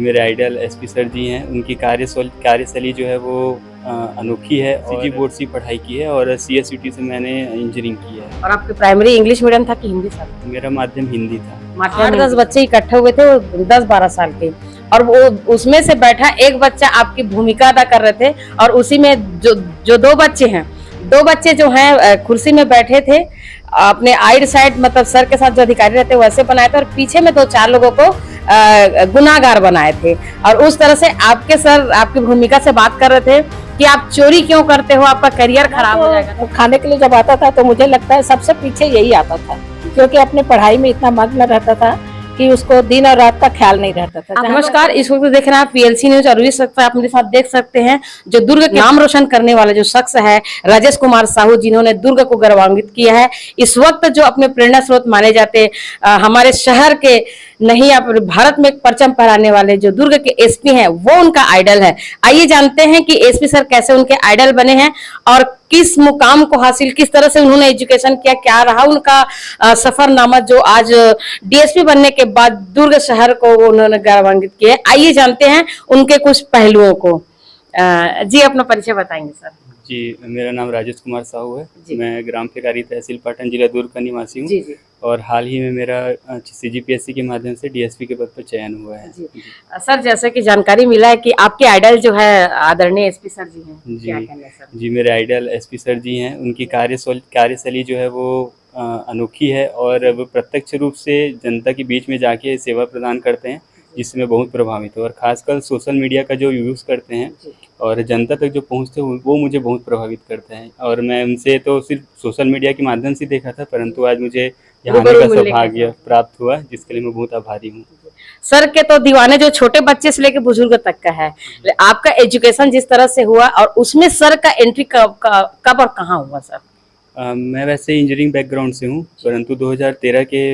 मेरे idol SP sir जी हैं। उनकी कार्यशैली जो है वो अनोखी है। सीजी बोर्ड से पढ़ाई की है और सीएसयूटी से मैंने इंजीनियरिंग की है। और आपके प्राइमरी इंग्लिश मीडियम था कि हिंदी सर? मेरा माध्यम हिंदी था। 8-10 बच्चे इकट्ठे हुए थे, 10-12 साल के, और वो उसमें से बैठा एक बच्चा आपकी भूमिका अदा कर रहे थे, और उसी में जो दो बच्चे जो हैं कुर्सी में बैठे थे, अपने आइड साइड मतलब सर के साथ जो अधिकारी रहते वैसे बनाए थे, और पीछे में 2-4 लोगों को गुनाहगार बनाए थे। और उस तरह से आपके सर आपकी भूमिका से बात कर रहे थे कि आप चोरी क्यों करते हो, आपका करियर खराब हो जाएगा। खाने के लिए जब आता था तो मुझे लगता है सबसे पीछे यही आता था, क्योंकि अपने पढ़ाई में इतना मग्न रहता था कि उसको दिन और रात का ख्याल नहीं रहता था। नमस्कार, इस वक्त देख रहे हैं आप पीएलसी न्यूज, और इस वक्त आप मेरे साथ देख सकते हैं जो दुर्ग के नाम रोशन करने वाला जो शख्स है राजेश कुमार साहू, जिन्होंने दुर्ग को गौरवान्वित किया है। इस वक्त जो अपने प्रेरणा स्रोत माने जाते हमारे शहर के नहीं, आप भारत में एक परचम फहराने वाले जो दुर्ग के एसपी हैं, वो उनका आइडल है। आइए जानते हैं कि एसपी सर कैसे उनके आइडल बने हैं और किस मुकाम को हासिल, किस तरह से उन्होंने एजुकेशन किया, क्या रहा उनका सफरनामा जो आज डीएसपी बनने के बाद दुर्ग शहर को उन्होंने गौरवान्वित किया। आइए जानते हैं उनके कुछ पहलुओं को। जी, अपना परिचय बताएंगे सर? जी, मेरा नाम राजेश कुमार साहू है। मैं ग्राम फेकारी तहसील पाटन जिला दुर्ग का निवासी हूँ। और हाल ही में मेरा सीजीपीएससी के माध्यम से डीएसपी के पद पर चयन हुआ है। सर, जैसे कि जानकारी मिला है कि आपके आइडल जो है आदरणीय एसपी सर जी हैं। क्या कहना है सर? जी, मेरे आइडल एसपी सर जी हैं। उनकी कार्यशैली जो है वो अनोखी है, और वो प्रत्यक्ष रूप से जनता के बीच में जाके सेवा प्रदान करते हैं, जिससे मैं बहुत प्रभावित हूँ। और खासकर सोशल मीडिया का जो यूज़ करते हैं और जनता तक जो पहुँचते हैं वो मुझे बहुत प्रभावित करते हैं। और मैं उनसे तो सिर्फ सोशल मीडिया के माध्यम से देखा था, परंतु आज मुझे यहाँ आने का सौभाग्य प्राप्त हुआ, जिसके लिए मैं बहुत आभारी हूँ। सर के तो दीवाने जो छोटे बच्चे से लेकर बुजुर्ग तक का है। आपका एजुकेशन जिस तरह से हुआ और उसमें सर का एंट्री कब और कहाँ हुआ सर? मैं वैसे इंजीनियरिंग बैकग्राउंड से हूँ, परंतु 2013 के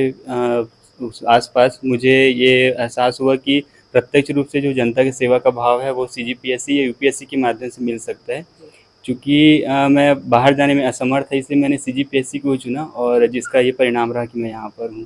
आसपास मुझे ये एहसास हुआ कि प्रत्यक्ष रूप से जो जनता की सेवा का भाव है वो सीजीपीएससी या यूपीएससी के माध्यम से मिल सकता है। चूँकि मैं बाहर जाने में असमर्थ है, इसलिए मैंने सीजीपीएससी को चुना, और जिसका ये परिणाम रहा कि मैं यहाँ पर हूँ।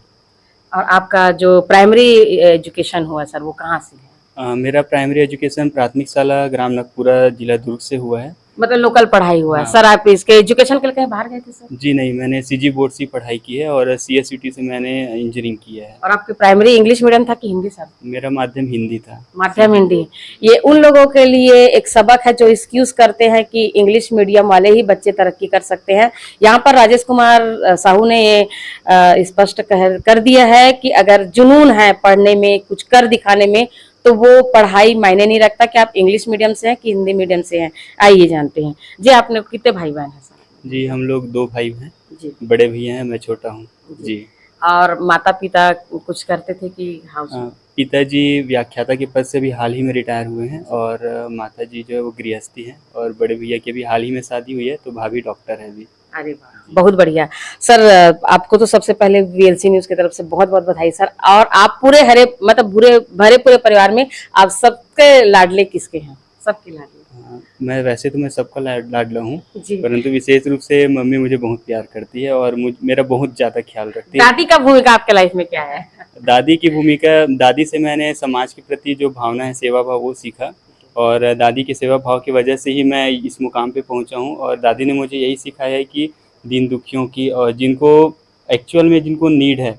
और आपका जो प्राइमरी एजुकेशन हुआ सर, वो कहाँ से है? मेरा प्राइमरी एजुकेशन प्राथमिक शाला ग्राम नगपुरा जिला दुर्ग से हुआ है। मतलब लोकल पढ़ाई हुआ है। सर, आप इसके एजुकेशन के लिए कहीं बाहर गए थे सर? जी नहीं, मैंने सीजी बोर्ड से पढ़ाई की है और सीएसयूटी से मैंने इंजीनियरिंग किया है। और आपके प्राइमरी इंग्लिश मीडियम था कि हिंदी सर? मेरा माध्यम हिंदी था। माध्यम हिंदी। ये उन लोगों के लिए एक सबक है जो एक्सक्यूज करते हैं कि इंग्लिश मीडियम वाले ही बच्चे तरक्की कर सकते हैं। यहाँ पर राजेश कुमार साहू ने ये स्पष्ट कर दिया है कि अगर जुनून है पढ़ने में, कुछ कर दिखाने में, तो वो पढ़ाई मायने नहीं रखता कि आप इंग्लिश मीडियम से हैं कि हिंदी मीडियम से हैं। आइए जानते हैं। जी, आपने कितने भाई बहन हैं सर? जी, हम लोग 2 भाई हैं। जी, बड़े भैया हैं, मैं छोटा हूँ। जी। और माता पिता कुछ करते थे कि हाउस? पिताजी व्याख्याता के पद से भी हाल ही में रिटायर हुए हैं, और माता जी जो है वो गृहस्थी हैं, और बड़े भैया की भी हाल ही में शादी हुई है, तो भाभी डॉक्टर है अभी। अरे वाह, बहुत बढ़िया। सर, आपको तो सबसे पहले वीएलसी न्यूज की तरफ से बहुत बहुत बधाई सर। और आप पूरे भरे पूरे परिवार में आप सबके लाडले किसके हैं? सबके लाडले? मैं वैसे तो मैं सबका लाडला हूँ, परंतु विशेष रूप से मम्मी मुझे बहुत प्यार करती है और मेरा बहुत ज्यादा ख्याल रखती है। दादी का भूमिका आपके लाइफ में क्या है? दादी की भूमिका, दादी से मैंने समाज के प्रति जो भावना है, सेवा भाव, वो सीखा, और दादी के सेवा भाव की वजह से ही मैं इस मुकाम पे पहुंचा हूं। और दादी ने मुझे यही सिखाया है कि दीन दुखियों की और जिनको एक्चुअल में जिनको नीड है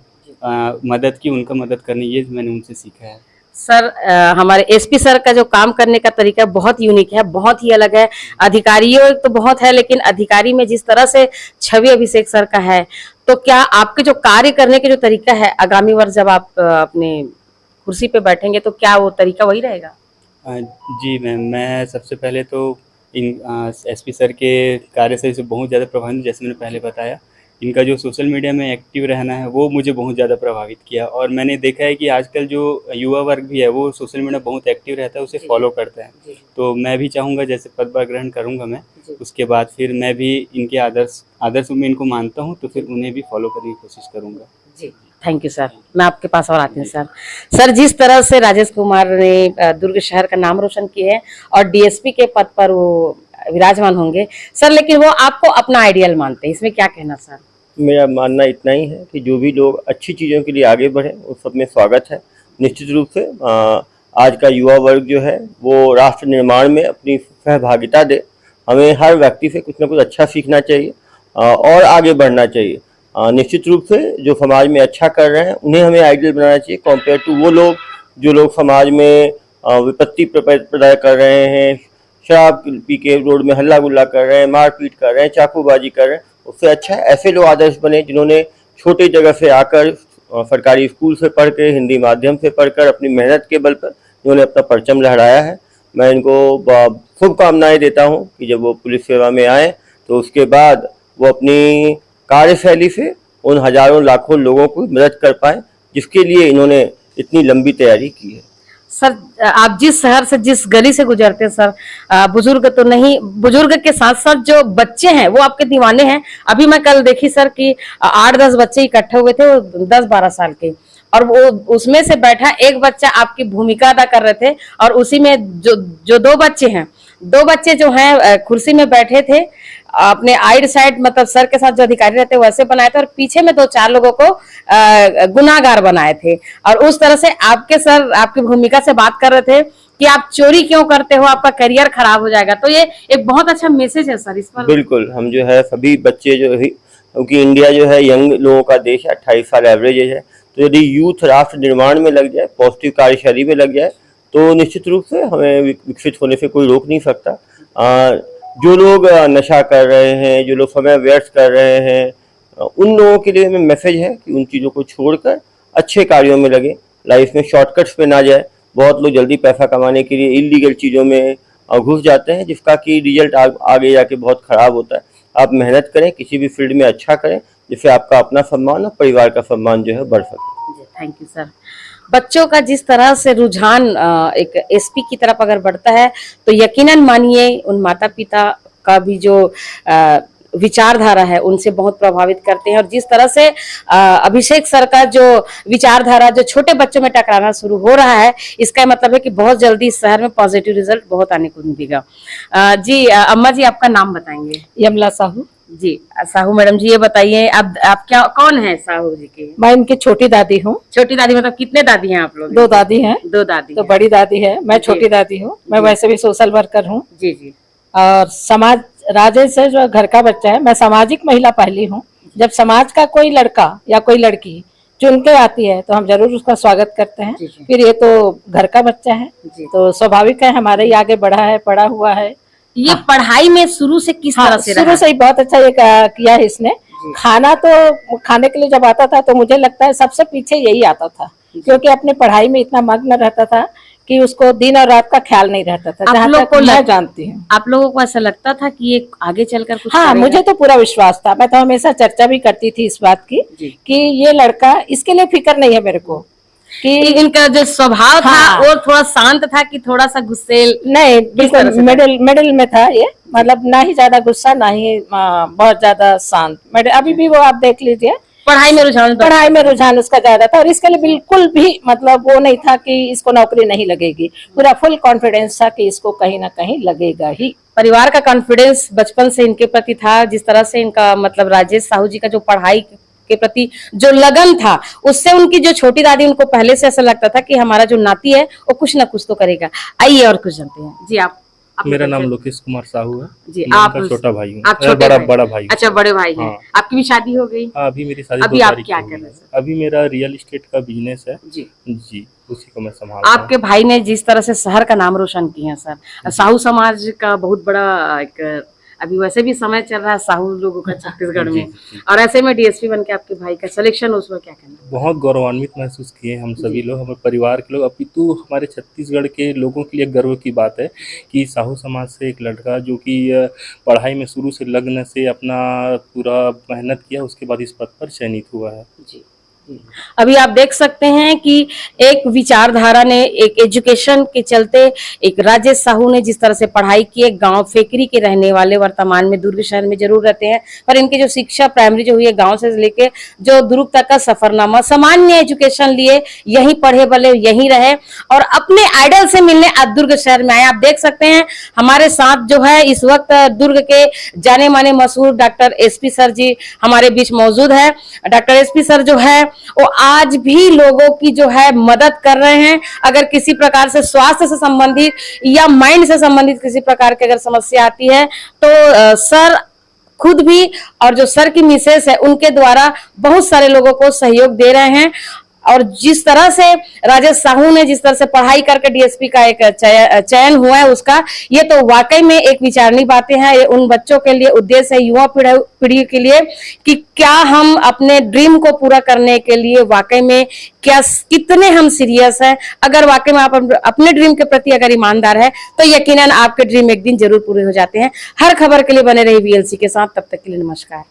मदद की, उनका मदद करनी, ये मैंने उनसे सीखा है। सर, हमारे एसपी सर का जो काम करने का तरीका बहुत यूनिक है, बहुत ही अलग है। अधिकारियों तो बहुत है, लेकिन अधिकारी में जिस तरह से छवि अभिषेक सर का है, तो क्या आपके जो कार्य करने के जो तरीका है, आगामी वर्ष जब आप अपने कुर्सी पे बैठेंगे तो क्या वो तरीका वही रहेगा? जी मैम, मैं सबसे पहले तो इन एसपी सर के कार्यशैली से बहुत ज़्यादा प्रभावित, जैसे मैंने पहले बताया। इनका जो सोशल मीडिया में एक्टिव रहना है वो मुझे बहुत ज़्यादा प्रभावित किया, और मैंने देखा है कि आजकल जो युवा वर्ग भी है वो सोशल मीडिया बहुत एक्टिव रहता है, उसे फॉलो करता है। तो मैं भी चाहूँगा, जैसे पदभार ग्रहण करूँगा मैं, उसके बाद फिर मैं भी इनके आदर्श में इनको मानता हूँ, तो फिर उन्हें भी फॉलो करने की कोशिश करूँगा। जी, थैंक यू सर। मैं आपके पास और आती हूँ सर। सर, जिस तरह से राजेश कुमार ने दुर्ग शहर का नाम रोशन किया है और डीएसपी के पद पर वो विराजमान होंगे सर, लेकिन वो आपको अपना आइडियल मानते हैं, इसमें क्या कहना सर? मेरा मानना इतना ही है कि जो भी लोग अच्छी चीज़ों के लिए आगे बढ़े उस सब में स्वागत है। निश्चित रूप से आज का युवा वर्ग जो है वो राष्ट्र निर्माण में अपनी सहभागिता दे। हमें हर व्यक्ति से कुछ ना कुछ अच्छा सीखना चाहिए और आगे बढ़ना चाहिए। निश्चित रूप से जो समाज में अच्छा कर रहे हैं उन्हें हमें आइडियल बनाना चाहिए, कंपेयर टू वो लोग जो लोग समाज में विपत्ति पैदा कर रहे हैं, शराब पी के रोड में हल्ला गुल्ला कर रहे हैं, मारपीट कर रहे हैं, चाकूबाजी कर रहे हैं। उससे अच्छा है ऐसे लोग आदर्श बने जिन्होंने छोटी जगह से आकर सरकारी स्कूल से पढ़ के, हिंदी माध्यम से पढ़कर अपनी मेहनत के बल पर जिन्होंने अपना परचम लहराया है। मैं इनको शुभकामनाएं देता हूं कि जब वो पुलिस सेवा में आए तो उसके बाद वो अपनी कार्यशैली से उन हजारों लाखों लोगों को मदद कर पाए जिसके लिए इन्होंने इतनी लंबी तैयारी की है। सर, आप जिस शहर से, जिस गली से गुजरते हैं सर, बुजुर्ग तो नहीं, बुजुर्ग के साथ साथ जो बच्चे हैं वो आपके दीवाने हैं। अभी मैं कल देखी सर कि 8-10 बच्चे इकट्ठे हुए थे, वो 10-12 साल के, और वो उसमें से बैठा एक बच्चा आपकी भूमिका अदा कर रहे थे, और उसी में जो 2 बच्चे हैं, 2 बच्चे जो हैं कुर्सी में बैठे थे, अपने आइड साइड मतलब सर के साथ जो अधिकारी रहते वैसे बनाए थे, और पीछे में 2-4 लोगों को गुनाहगार बनाए थे। और उस तरह से आपके सर आपकी भूमिका से बात कर रहे थे कि आप चोरी क्यों करते हो, आपका करियर खराब हो जाएगा। तो ये एक बहुत अच्छा मैसेज है सर इस पर। बिल्कुल, हम जो है सभी बच्चे जो है, क्योंकि इंडिया जो है यंग लोगों का देश है, 28 साल एवरेज है, तो यदि यूथ राष्ट्र निर्माण में लग जाए, पॉजिटिव कार्यशैली में लग जाए तो निश्चित रूप से हमें विकसित होने से कोई रोक नहीं सकता। जो लोग नशा कर रहे हैं, जो लोग समय व्यर्थ कर रहे हैं, उन लोगों के लिए हमें मैसेज है कि उन चीज़ों को छोड़कर अच्छे कार्यों में लगे, लाइफ में शॉर्टकट्स पे ना जाए। बहुत लोग जल्दी पैसा कमाने के लिए इलीगल चीज़ों में घुस जाते हैं जिसका कि रिजल्ट आगे जाके बहुत ख़राब होता है। आप मेहनत करें, किसी भी फील्ड में अच्छा करें जिससे आपका अपना सम्मान और परिवार का सम्मान जो है बढ़ सके। Thank you sir. बच्चों का जिस तरह से रुझान एक एसपी की तरफ अगर बढ़ता है तो यकीनन मानिए उन माता पिता का भी जो विचारधारा है उनसे बहुत प्रभावित करते हैं। और जिस तरह से अभिषेक सर का जो विचारधारा जो छोटे बच्चों में टकराना शुरू हो रहा है, इसका मतलब है कि बहुत जल्दी इस शहर में पॉजिटिव रिजल्ट बहुत आने को मिलेगा। जी अम्मा जी, आपका नाम बताएंगे? यमला साहू जी। साहू मैडम जी, ये बताइए आप क्या कौन है साहू जी के? मैं इनकी छोटी दादी हूँ। छोटी दादी मतलब कितने दादी हैं आप लोग? 2 दादी हैं। 2 दादी तो बड़ी दादी है, मैं छोटी दादी हूँ। मैं वैसे भी सोशल वर्कर हूँ। जी जी। और समाज राजेश से जो घर का बच्चा है, मैं सामाजिक महिला पहली हूँ। जब समाज का कोई लड़का या कोई लड़की चुन के आती है तो हम जरूर उसका स्वागत करते हैं। फिर ये तो घर का बच्चा है तो स्वाभाविक है हमारे ही आगे बढ़ा है, पढ़ा हुआ है। ये पढ़ाई में शुरू से किस तरह से शुरू से ही बहुत अच्छा ये किया है इसने। खाना तो खाने के लिए जब आता था तो मुझे लगता है सबसे पीछे यही आता था, क्योंकि अपने पढ़ाई में इतना मग्न रहता था कि उसको दिन और रात का ख्याल नहीं रहता था। आप लोग को मैं जानती हूँ, आप लोगों को ऐसा लगता था कि ये आगे चलकर कुछ हाँ, मुझे तो पूरा विश्वास था। मैं तो हमेशा चर्चा भी करती थी इस बात की कि ये लड़का, इसके लिए फिक्र नहीं है मेरे को कि इनका जो स्वभाव था वो थोड़ा शांत था कि थोड़ा सा गुस्सेल? नहीं, बिल्कुल मिडिल में था ये, मतलब ना ही ज्यादा गुस्सा ना ही बहुत ज्यादा शांत। अभी भी वो आप देख लीजिए, पढ़ाई में रुझान उसका ज्यादा था। और इसके लिए बिल्कुल भी मतलब वो नहीं था कि इसको नौकरी नहीं लगेगी। पूरा फुल कॉन्फिडेंस था कि इसको कहीं ना कहीं लगेगा ही। परिवार का कॉन्फिडेंस बचपन से इनके प्रति था। जिस तरह से इनका मतलब राजेश साहू जी का जो पढ़ाई के प्रति जो लगन था, उससे उनकी जो छोटी दादी, उनको पहले से ऐसा लगता था कि हमारा जो नाती है वो कुछ ना कुछ तो करेगा। आइए और कुछ जानते हैं। जी आप मेरा नाम लोकेश कुमार साहू है जी। आप छोटा भाई हूँ? आप छोटे बड़ा भाई। अच्छा, बड़े भाई हैं। हाँ। आपकी भी शादी हो गई? अभी मेरी शादी अभी 2 आप तारीख क्या को कर हुई रहे हैं? है। अभी मेरा रियल एस्टेट का बिजनेस है जी जी, उसी को मैं संभालता हूँ। आपके भाई ने जिस तरह से शहर का नाम रोशन किया है सर, साहू समाज का बहुत बड़ा एक अभी वैसे भी समय चल रहा है साहू लोगों का छत्तीसगढ़ में, और ऐसे में डीएसपी बन के आपके भाई का सिलेक्शन, उसमें क्या कहना? बहुत गौरवान्वित महसूस किए हम सभी लोग, हमारे परिवार के लोग। अभी तो हमारे छत्तीसगढ़ के लोगों के लिए गर्व की बात है कि साहू समाज से एक लड़का जो कि पढ़ाई में शुरू से लग्न से अपना पूरा मेहनत किया, उसके बाद इस पद पर चयनित हुआ है। जी। अभी आप देख सकते हैं कि एक विचारधारा ने, एक एजुकेशन के चलते एक राजेश साहू ने जिस तरह से पढ़ाई की, एक गांव फेकरी के रहने वाले, वर्तमान में दुर्ग शहर में जरूर रहते हैं, पर इनकी जो शिक्षा प्राइमरी जो हुई है गांव से लेके जो दुर्ग तक का सफरनामा, सामान्य एजुकेशन लिए, यहीं पढ़े बले, यहीं रहे और अपने आइडल से मिलने आज दुर्ग शहर में आए। आप देख सकते हैं हमारे साथ जो है इस वक्त दुर्ग के जाने माने मशहूर डॉक्टर एसपी सर जी हमारे बीच मौजूद है। डॉक्टर एसपी सर जो है वो आज भी लोगों की जो है मदद कर रहे हैं। अगर किसी प्रकार से स्वास्थ्य से संबंधित या माइंड से संबंधित किसी प्रकार की अगर समस्या आती है तो सर खुद भी और जो सर की मिसेस है उनके द्वारा बहुत सारे लोगों को सहयोग दे रहे हैं। और जिस तरह से राजेश साहू ने जिस तरह से पढ़ाई करके डीएसपी का एक चयन हुआ है उसका, ये तो वाकई में एक विचारणीय बातें हैं। ये उन बच्चों के लिए उद्देश्य है, युवा पीढ़ी के लिए, कि क्या हम अपने ड्रीम को पूरा करने के लिए वाकई में कितने हम सीरियस हैं। अगर वाकई में आप अपने ड्रीम के प्रति अगर ईमानदार है तो यकीनन आपके ड्रीम एक दिन जरूर पूरे हो जाते हैं। हर खबर के लिए बने रही वीएलसी के साथ। तब तक के लिए नमस्कार।